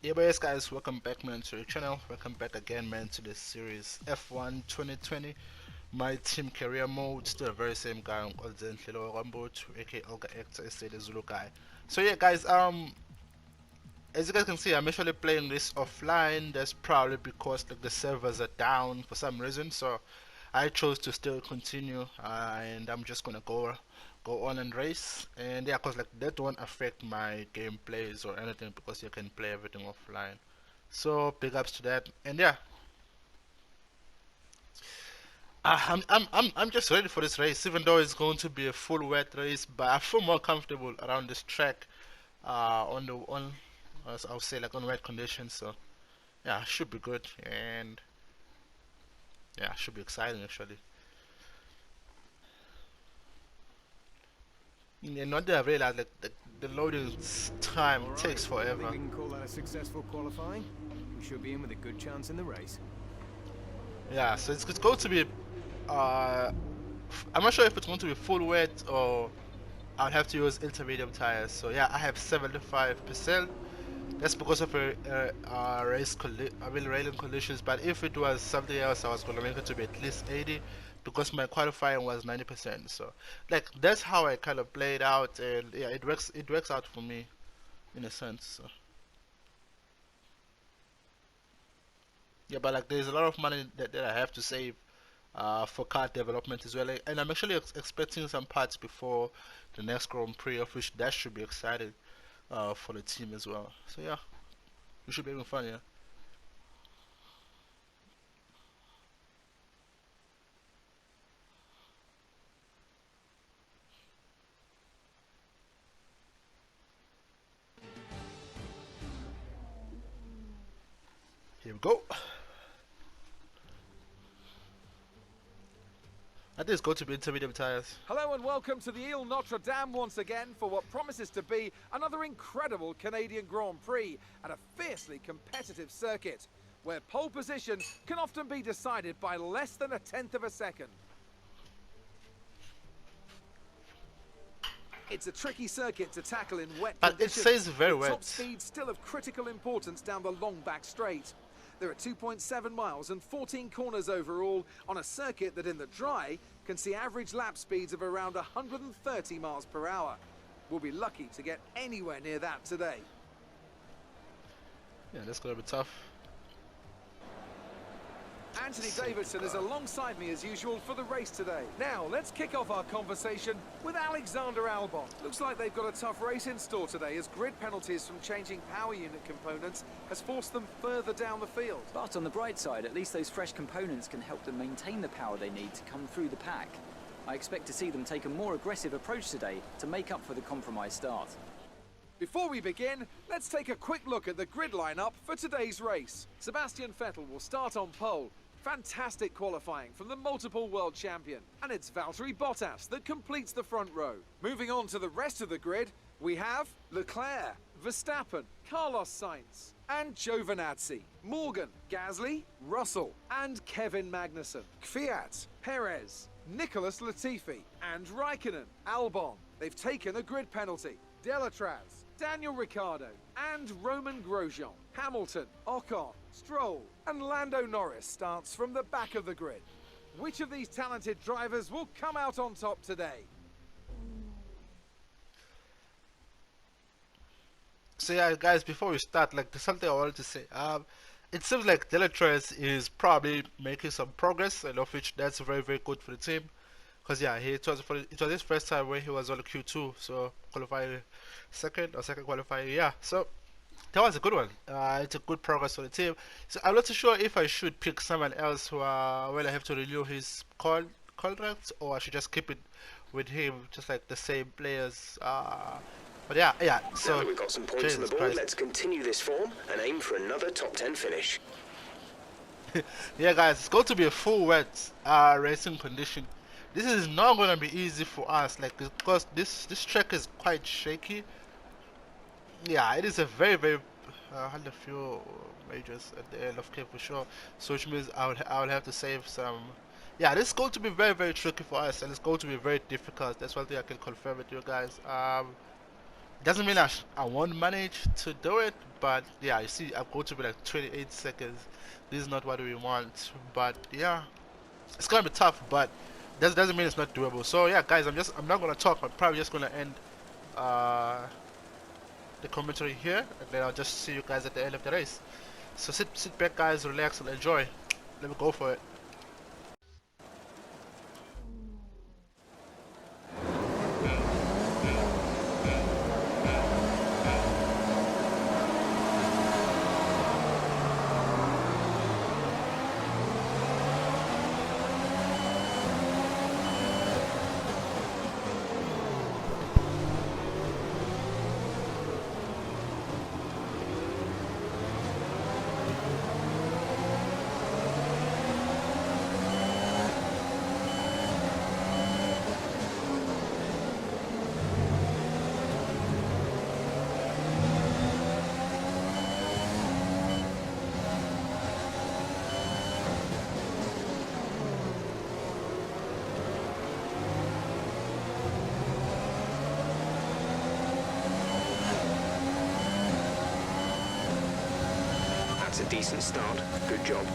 Yeah, but yes guys, welcome back man to the channel. Welcome back again man to the series F1 2020. My team career mode, still the very same guy, Nkonzenhle Mbuthu, aka Elgaector, is the Zulu guy. So yeah guys, as you guys can see, I'm actually playing this offline. That's probably because like the servers are down for some reason, so I chose to still continue, and I'm just gonna go on and race. And yeah, cause like that won't affect my gameplays or anything because you can play everything offline. So big ups to that. And yeah, I'm just ready for this race, even though it's going to be a full wet race. But I feel more comfortable around this track, I'll say like on wet conditions. So yeah, should be good, and yeah, should be exciting actually. And what I realized, like the loading time takes forever. I think we can call that a successful qualifying. We should be in with a good chance in the race. Yeah, so it's going to be. I'm not sure if it's going to be full wet or I'll have to use intermediate tires. So yeah, I have 75%. That's because of railing conditions. But if it was something else, I was going to make it to be at least 80 because my qualifying was 90%. So like that's how I kind of play it out, and yeah, it works out for me in a sense. So. Yeah, but like there's a lot of money that I have to save for car development as well, and I'm actually expecting some parts before the next Grand Prix, of which that should be exciting for the team as well. So yeah, we should be having fun, yeah. Here we go. I think it's going to be intermediate tires. Hello and welcome to the Ile Notre Dame once again for what promises to be another incredible Canadian Grand Prix at a fiercely competitive circuit, where pole position can often be decided by less than 1/10 of a second. It's a tricky circuit to tackle in wet conditions. It says very wet. Top speed still of critical importance down the long back straight. There are 2.7 miles and 14 corners overall on a circuit that in the dry can see average lap speeds of around 130 miles per hour. We'll be lucky to get anywhere near that today. Yeah, that's going to be tough. Anthony Davidson is alongside me as usual for the race today. Now, let's kick off our conversation with Alexander Albon. Looks like they've got a tough race in store today as grid penalties from changing power unit components has forced them further down the field. But on the bright side, at least those fresh components can help them maintain the power they need to come through the pack. I expect to see them take a more aggressive approach today to make up for the compromised start. Before we begin, let's take a quick look at the grid lineup for today's race. Sebastian Vettel will start on pole. Fantastic qualifying from the multiple world champion. And it's Valtteri Bottas that completes the front row. Moving on to the rest of the grid, we have Leclerc, Verstappen, Carlos Sainz, and Giovinazzi, Morgan, Gasly, Russell, and Kevin Magnussen, Kvyat, Perez, Nicholas Latifi, and Raikkonen, Albon. They've taken a grid penalty. Delatraz, Daniel Ricciardo, and Roman Grosjean. Hamilton, Ocon, Stroll, and Lando Norris starts from the back of the grid. Which of these talented drivers will come out on top today? So yeah, guys, before we start, like there's something I wanted to say. It seems like Delatraz is probably making some progress, and of which that's very good for the team. Cause yeah, it was his first time where he was on the Q2, so qualifying second qualifying. Yeah, so that was a good one. It's a good progress for the team. So I'm not too sure if I should pick someone else who well I have to renew his contract, or I should just keep it with him, just like the same players. But yeah. So now that we've got some points on the board, let's continue this form and aim for another top 10 finish. Yeah, guys, it's going to be a full wet racing condition. This is not going to be easy for us, like because this track is quite shaky. Yeah, it is a very had a few majors at the LFK for sure, so which means I will have to save some. Yeah, this is going to be very tricky for us, and it's going to be very difficult. That's one thing I can confirm with you guys. Doesn't mean I won't manage to do it, but yeah, you see, I go to be like 28 seconds. This is not what we want, but yeah, it's gonna be tough, but doesn't mean it's not doable. So yeah, guys, I'm not gonna talk. I'm probably just gonna end the commentary here, and then I'll just see you guys at the end of the race. So sit back, guys, relax and enjoy. Let me go for it. That's a decent start. Good job.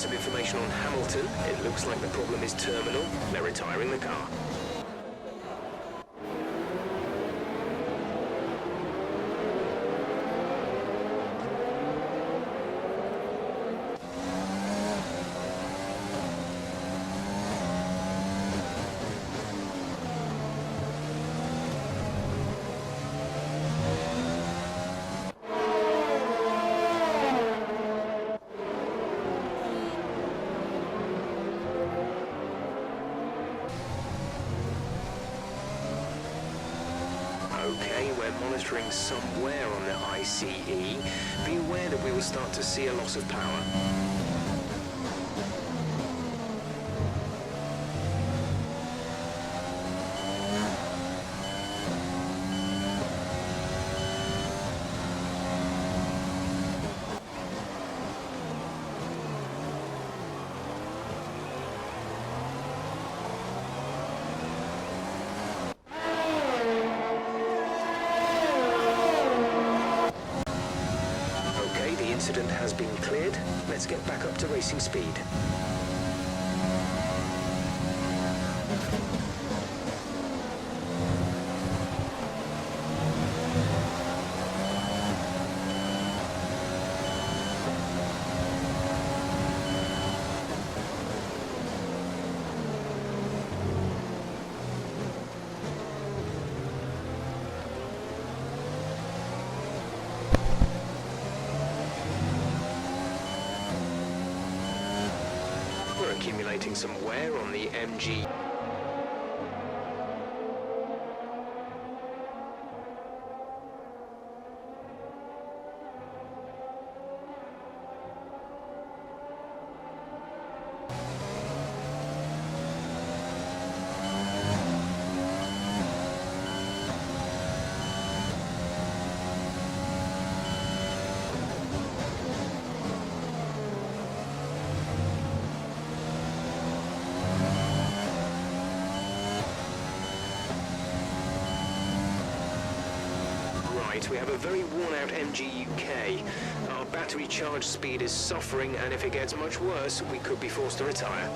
some information on Hamilton. It looks like the problem is terminal. They're retiring the car. Okay, we're monitoring some wear on the ICE. Be aware that we will start to see a loss of power. Incident has been cleared. Let's get back up to racing speed. Accumulating some wear on the MG. We have a very worn-out MG UK. Our battery charge speed is suffering, and if it gets much worse, we could be forced to retire.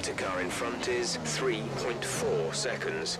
The car in front is 3.4 seconds.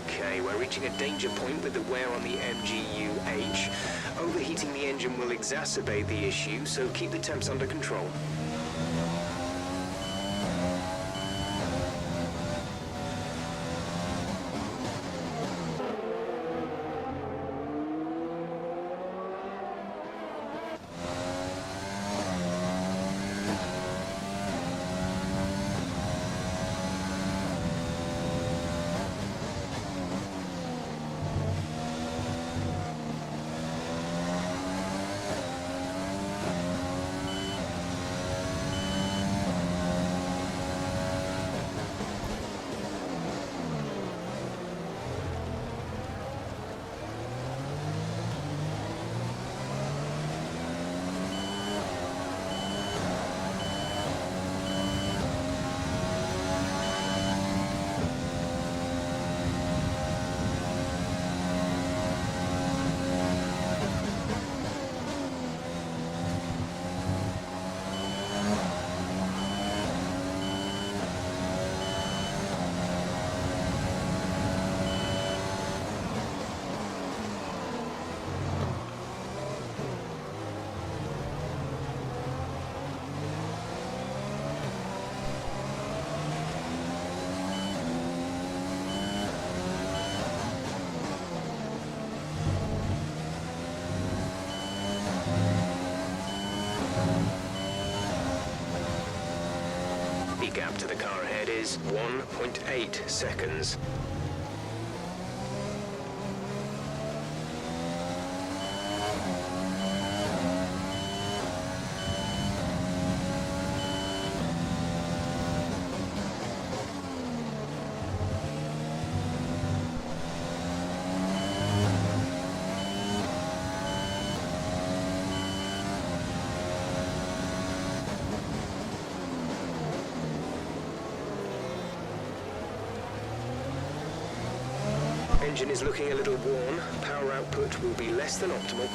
Okay, we're reaching a danger point with the wear on the MGU-H. Overheating the engine will exacerbate the issue, so keep the temps under control. gap to the car ahead is 1.8 seconds. Engine is looking a little worn. Power output will be less than optimal.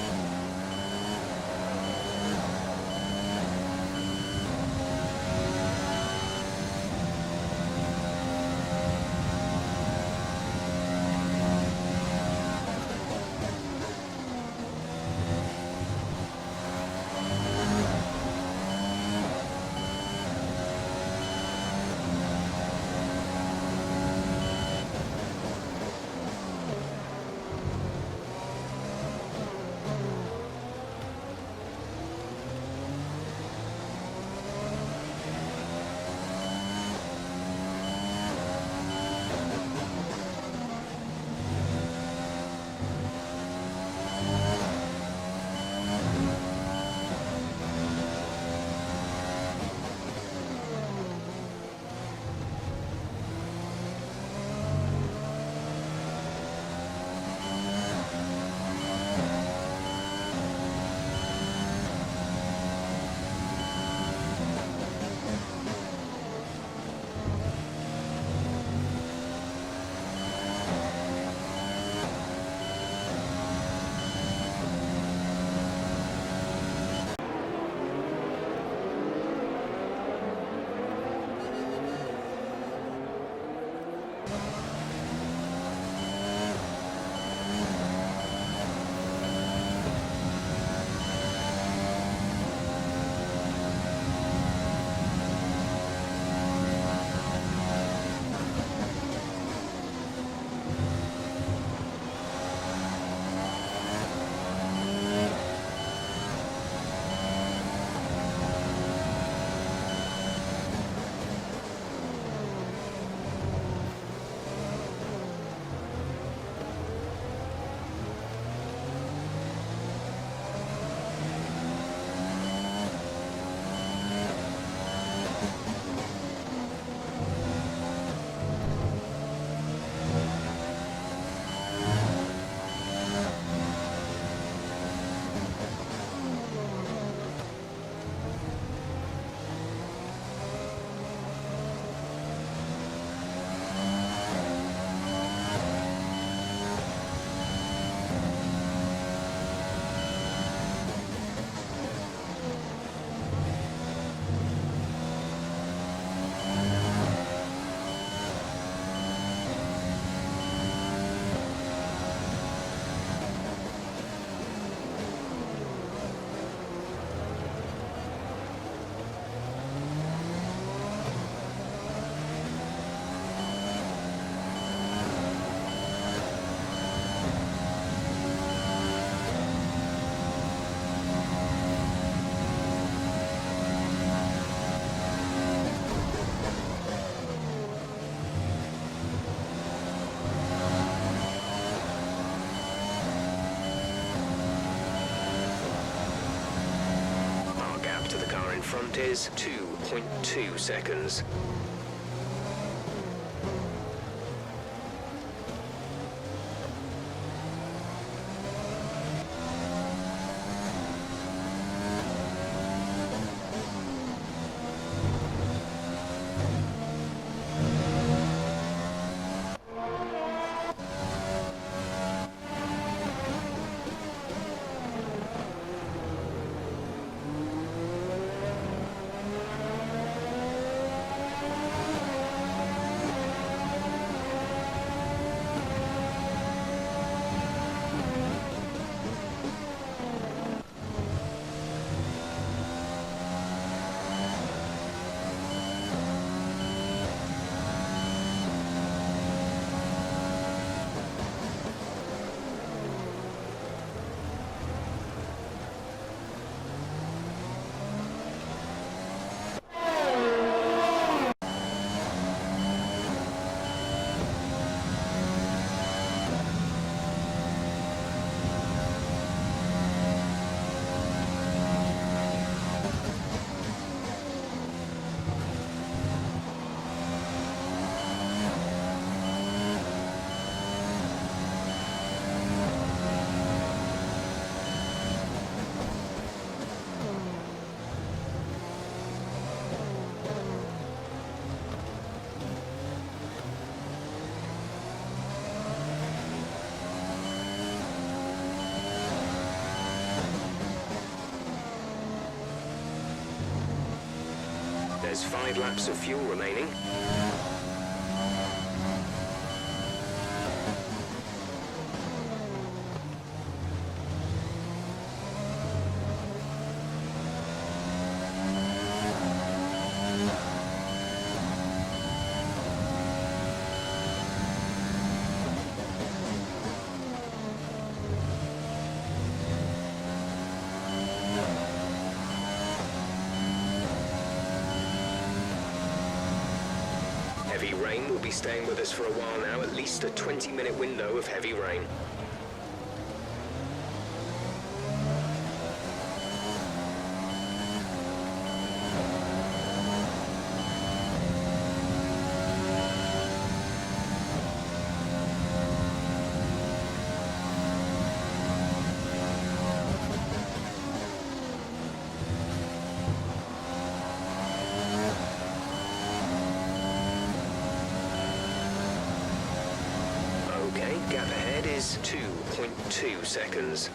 Front is 2.2 seconds. There's 5 laps of fuel remaining. Heavy rain will be staying with us for a while now, at least a 20-minute window of heavy rain. Okay, gap ahead is 2.2 seconds.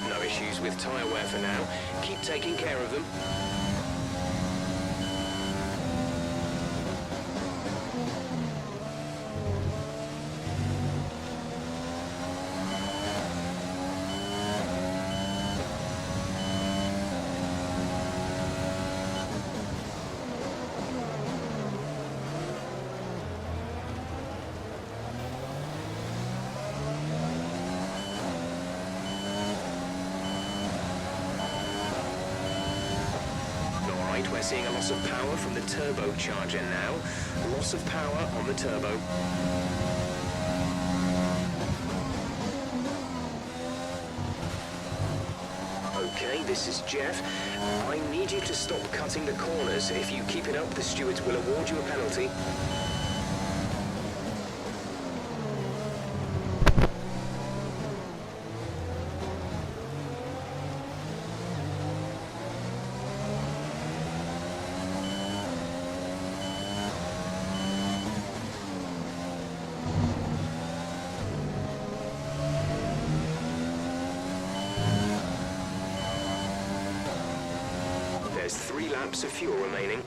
No issues with tyre wear for now. Keep taking care of them. We're seeing a loss of power from the turbocharger now. Loss of power on the turbo. Okay, this is Jeff. I need you to stop cutting the corners. If you keep it up, the stewards will award you a penalty. There's 3 laps of fuel remaining.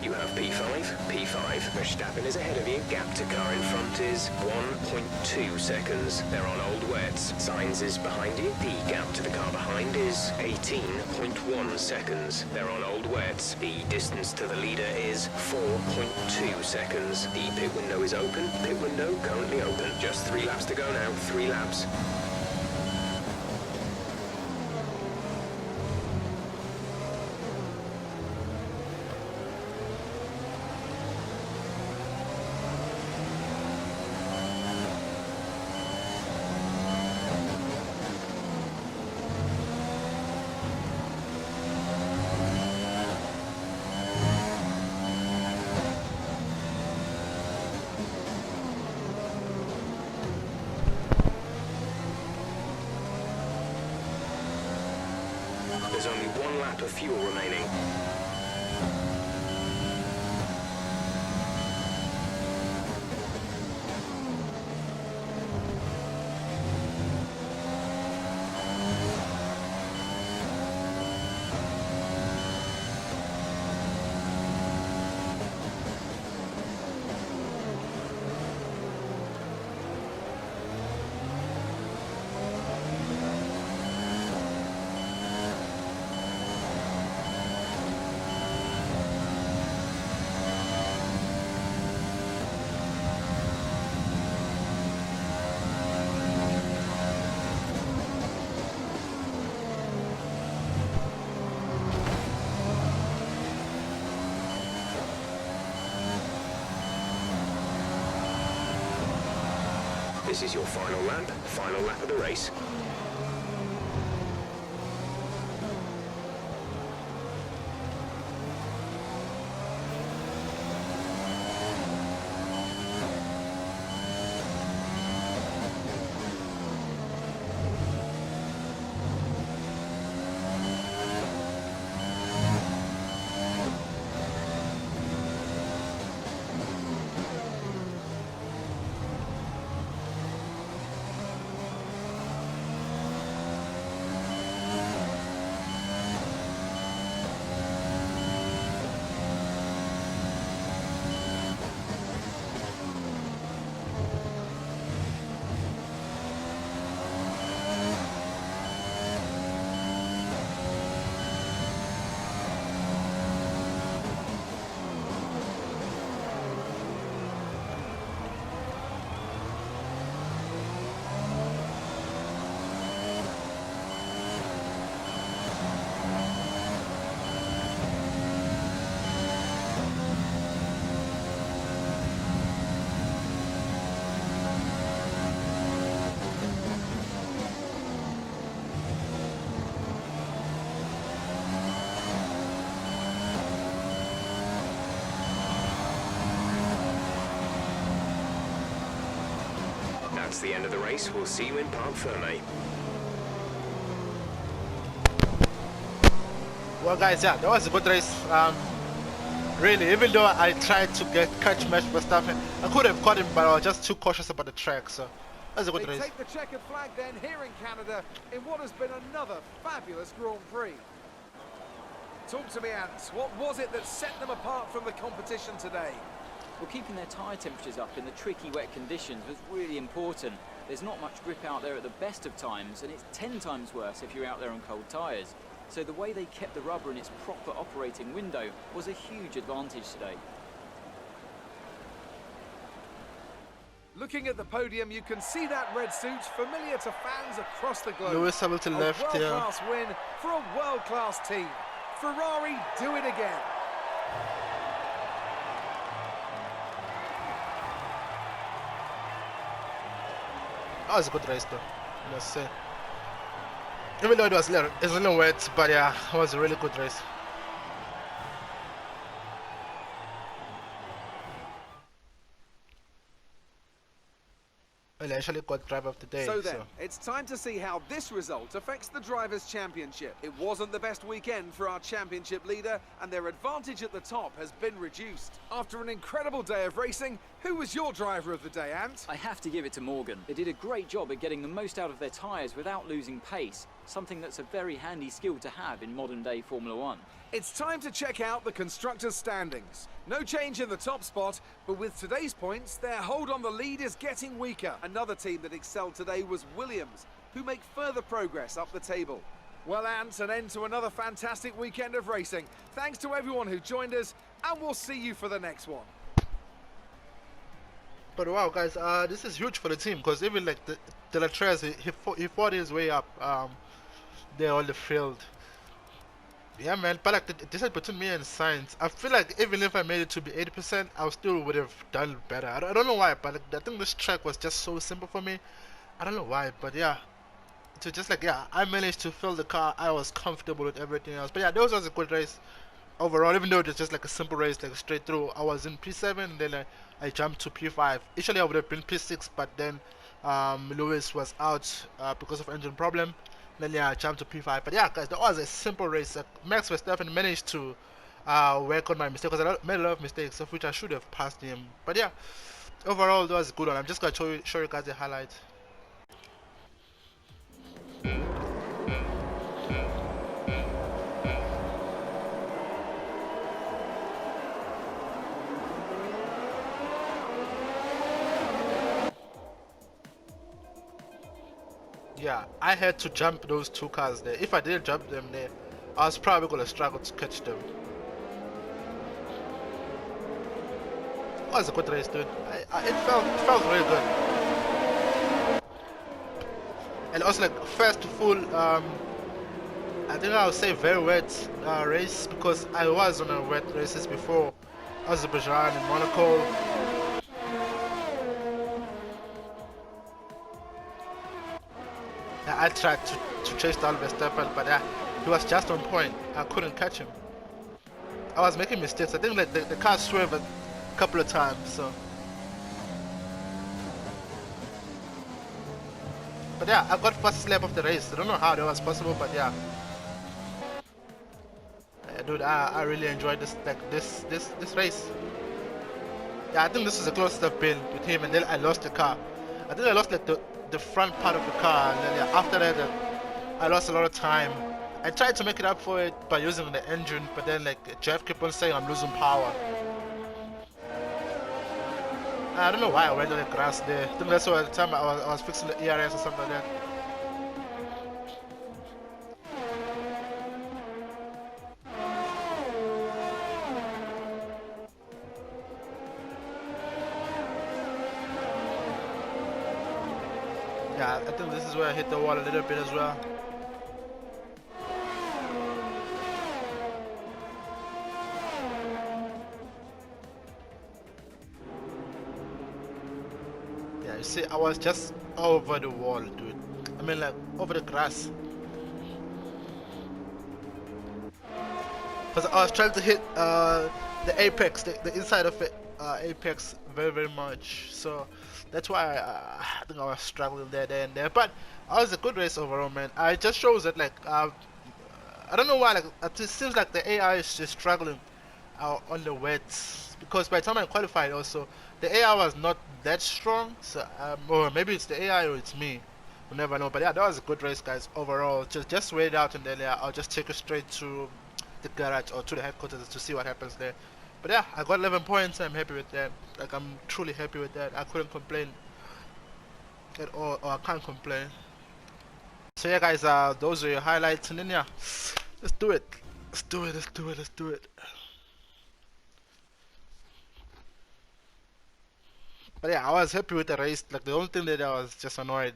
You have P5, P5. Verstappen is ahead of you. Gap to car in front is 1.2 seconds. They're on old wets. Sainz is behind you. The gap to the car behind is 18.1 seconds. They're on old wets. The distance to the leader is 4.2 seconds. The pit window is open. Pit window currently open. Just 3 laps to go now. 3 laps. There's only 1 lap of fuel remaining. This is your final lap of the race. That's the end of the race. We'll see you in Parc Fermé. Well, guys, yeah, that was a good race. Really, even though I tried to catch Max Verstappen, I could have caught him, but I was just too cautious about the track. So that's a good race. Take the checkered flag then here in Canada in what has been another fabulous Grand Prix. Talk to me, Ant. What was it that set them apart from the competition today? Well, keeping their tyre temperatures up in the tricky wet conditions was really important. There's not much grip out there at the best of times, and it's 10 times worse if you're out there on cold tyres. So the way they kept the rubber in its proper operating window was a huge advantage today. Looking at the podium, you can see that red suit familiar to fans across the globe. Lewis Hamilton left, a world-class win for a world-class team. Ferrari do it again. That was a good race, though. Let's say. Even though it was a little wet, but yeah, it was a really good race. Well, I actually got driver of the day. So then, it's time to see how this result affects the Drivers' Championship. It wasn't the best weekend for our championship leader, and their advantage at the top has been reduced. After an incredible day of racing, who was your driver of the day, Ant? I have to give it to Morgan. They did a great job at getting the most out of their tyres without losing pace. something that's a very handy skill to have in modern day Formula One. It's time to check out the constructors' standings. No change in the top spot, but with today's points, their hold on the lead is getting weaker. Another team that excelled today was Williams, who make further progress up the table. Well, Ant, an end to another fantastic weekend of racing. Thanks to everyone who joined us, and we'll see you for the next one. But wow, guys, this is huge for the team, because even like the Latres, he fought his way up there on the field. Yeah, man, but like the difference between me and Science, I feel like even if I made it to be 80%, I still would have done better. I don't know why, but like, I think this track was just so simple for me. I don't know why, but yeah. So just like, yeah, I managed to fill the car. I was comfortable with everything else. But yeah, this was a good race overall, even though it was just like a simple race, like straight through. I was in P7, and then I jumped to P5. Initially, I would have been P6, but then Lewis was out because of engine problem. Then yeah, I jumped to P5. But yeah, guys, that was a simple race. Max Verstappen managed to work on my mistakes, because I made a lot of mistakes, of which I should have passed him. But yeah, overall, that was a good one. I'm just going to show you guys the highlights. Yeah, I had to jump those two cars there. If I didn't jump them there, I was probably going to struggle to catch them. It was a good race, dude. It felt really good. And also, like, first full, I think I would say very wet race, because I was on a wet races before. Azerbaijan and Monaco. I tried to chase down Verstappen, but he was just on point. I couldn't catch him. I was making mistakes. I think like the car swerved a couple of times. So, but yeah, I got first lap of the race. I don't know how that was possible, but yeah. Dude, I really enjoyed this race. Yeah, I think this is the closest I've been with him, and then I lost the car. I think I lost like the front part of the car, and then yeah, after that I lost a lot of time. I tried to make it up for it by using the engine, but then like Jeff kept on saying I'm losing power. I don't know why I went on the grass there. I think that's why at the time I was fixing the ERS or something like that. Yeah, I think this is where I hit the wall a little bit as well. Yeah, you see, I was just over the wall, dude. I mean, like, over the grass. Because I was trying to hit the apex, the inside of it, apex very much. So that's why I think I was struggling there and there. But it was a good race overall, man. It just shows that like I don't know why, like it seems like the AI is just struggling on the wets, because by the time I qualified also the AI was not that strong. So or maybe it's the AI or it's me. We'll never know. But yeah, that was a good race, guys. Overall, just wait out, and then yeah, I'll just take you straight to the garage or to the headquarters to see what happens there. But yeah, I got 11 points. I'm happy with that. Like, I'm truly happy with that. I couldn't complain at all, or I can't complain. So yeah, guys, those are your highlights, and then yeah, let's do it. Let's do it. But yeah, I was happy with the race. Like, the only thing that I was just annoyed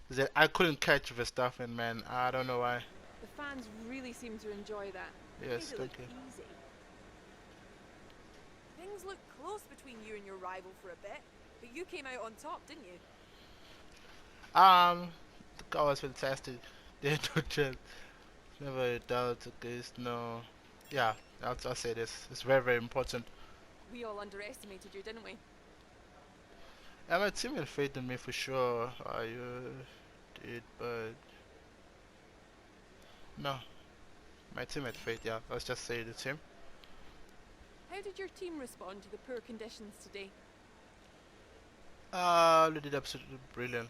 is that I couldn't catch Verstappen, man. I don't know why. The fans really seem to enjoy that. Yes, thank you. Easy. Things looked close between you and your rival for a bit, but you came out on top, didn't you? The car was fantastic. There's no chance. Never a doubt against no. Yeah, I'll say this. It's very important. We all underestimated you, didn't we? Yeah, my team had faith in me for sure. You did, but no. My team had faith, yeah. Let's just say the team. How did your team respond to the poor conditions today? They did absolutely brilliant.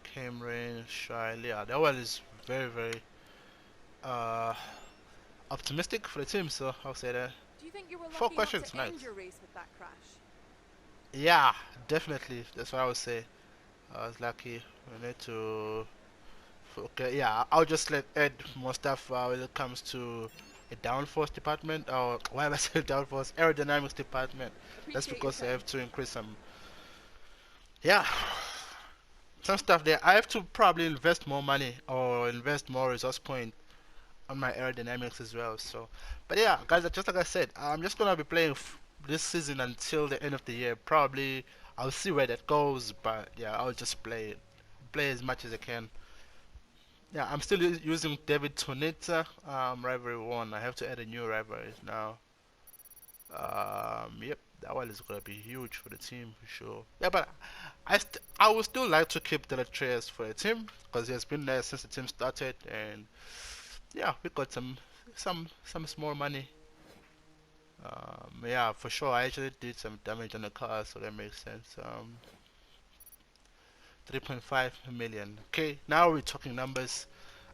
Came rain, shine. Yeah, that one is very uh, optimistic for the team, so I'll say that. Do you think you were 4 lucky not questions, to nice. end your race with that crash? Yeah, definitely. That's what I would say. I was lucky. We need to. Okay, yeah, I'll just like add more stuff when it comes to a downforce department, or why am I saying downforce? Aerodynamics department. That's Appreciate because I your have to increase some stuff there. I have to probably invest more money or invest more resource point on my aerodynamics as well. So, but yeah, guys, just like I said, I'm just gonna be playing this season until the end of the year. Probably I'll see where that goes, but yeah, I'll just play as much as I can. Yeah, I'm still using David Tonita, rivalry 1. I have to add a new rivalry now. Yep, that one is gonna be huge for the team for sure. Yeah, but I would still like to keep Delatreus for the team because he has been there since the team started, and yeah, we got some small money. Yeah, for sure. I actually did some damage on the car, so that makes sense. 3.5 million. Okay, now we're talking numbers.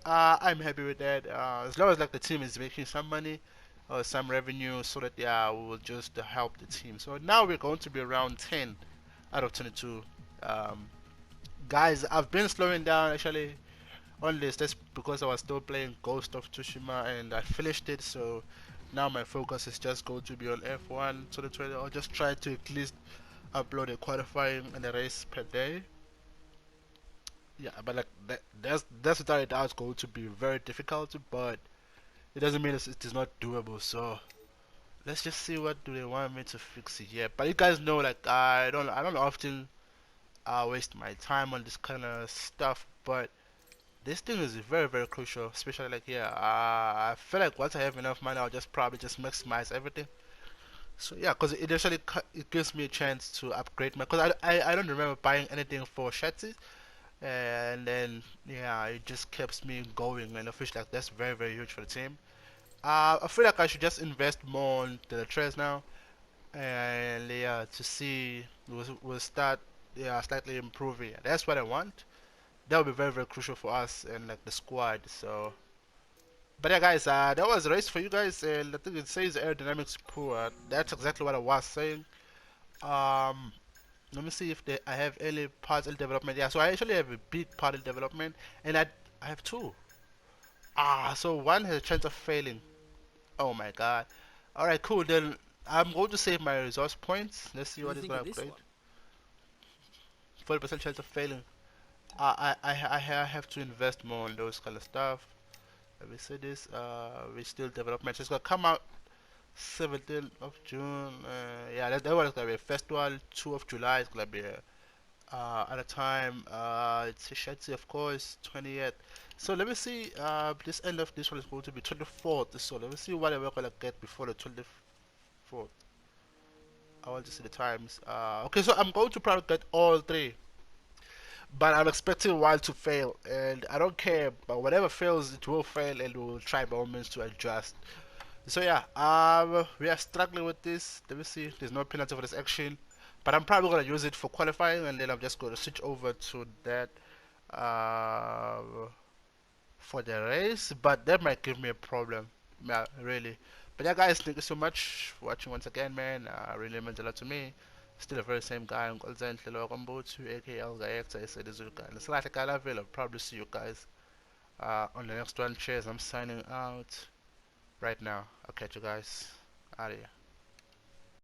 I'm happy with that. As long as like the team is making some money or some revenue, so that yeah, we will just help the team. So now we're going to be around 10 out of 22. Um, Guys, I've been slowing down actually on this. That's because I was still playing Ghost of Tsushima and I finished it. So now my focus is just going to be on F1 2020. I'll just try to at least upload a qualifying and a race per day. Yeah, but like that's without a doubt going to be very difficult, but it doesn't mean it is not doable. So let's just see what do they want me to fix it. Yeah, but you guys know like I don't often waste my time on this kind of stuff, but this thing is very crucial, especially like yeah. I feel like once I have enough money, I'll just probably just maximize everything. So yeah, because it actually it gives me a chance to upgrade my. Because I don't remember buying anything for chassis, and then yeah, it just keeps me going, and I feel like that's very huge for the team. I feel like I should just invest more on the trails now, and yeah, to see we'll start yeah slightly improving. That's what I want. That will be very crucial for us and like the squad. So, but yeah, guys, that was a race for you guys, and I think it says aerodynamics poor. That's exactly what I was saying. Um, Let me see if I have any parts in development. Yeah, so I actually have a big part in development, and I have two. So one has a chance of failing. Oh my god. Alright, cool. Then I'm going to save my resource points. Let's see What what do you is think going of to this upgrade. one? 40% chance of failing. I have to invest more on those kind of stuff. Let me see this. We still development. It's gonna come out 17th of June. Yeah, that one is gonna be a festival. 2 of July is gonna be at a time. It's a Shetty, of course, 28th. So let me see. This end of this one is going to be 24th. So let me see what we're gonna get before the 24th. I want to see the times. Okay, so I'm going to probably get all three, but I'm expecting one to fail, and I don't care. But whatever fails, it will fail, and we'll try by all means to adjust. So yeah, we are struggling with this. Let me see. There's no penalty for this action, but I'm probably gonna use it for qualifying, and then I'm just gonna switch over to that uh, for the race. But that might give me a problem. Yeah, really. But yeah, guys, thank you so much for watching once again, man. Really meant a lot to me. Still the very same guy, Nkonzenhle Mbuthu, aka Elgaector. I said this guy. And it's like I will probably see you guys on the next one. Cheers. I'm signing out right now. I'll catch you guys out of here.